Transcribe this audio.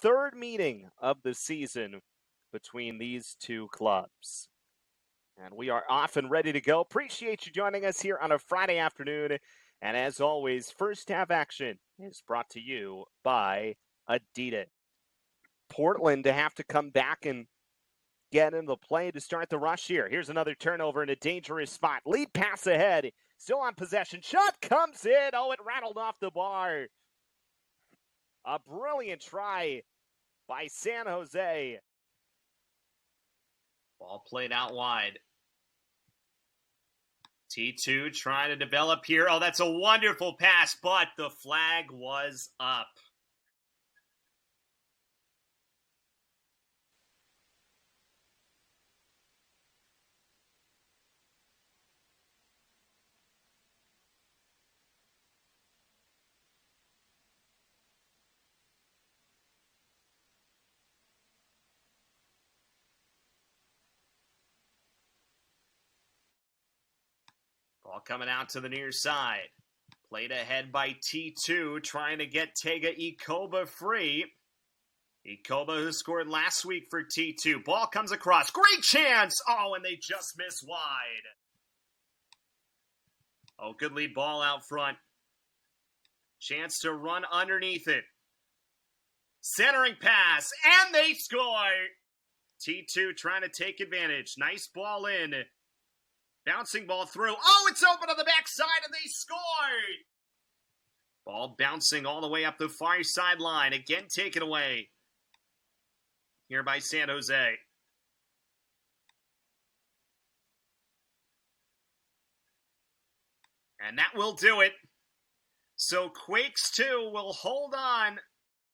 third meeting of the season between these two clubs. And we are off and ready to go. Appreciate you joining us here on a Friday afternoon. And as always, first half action is brought to you by Adidas. Portland to have to come back and get into the play to start the rush here. Here's another turnover in a dangerous spot. Lead pass ahead. Still on possession. Shot comes in. Oh, it rattled off the bar. A brilliant try by San Jose. Ball played out wide. T2 trying to develop here. Oh, that's a wonderful pass, but the flag was up. Ball coming out to the near side. Played ahead by T2, trying to get Tega Ikoba free. Ikoba, who scored last week for T2. Ball comes across. Great chance! Oh, and they just miss wide. Oh, good lead ball out front. Chance to run underneath it. Centering pass, and they score! T2 trying to take advantage. Nice ball in. Bouncing ball through. Oh, it's open on the backside, and they score! Ball bouncing all the way up the far sideline. Again, taken away here by San Jose. And that will do it. So Quakes 2 will hold on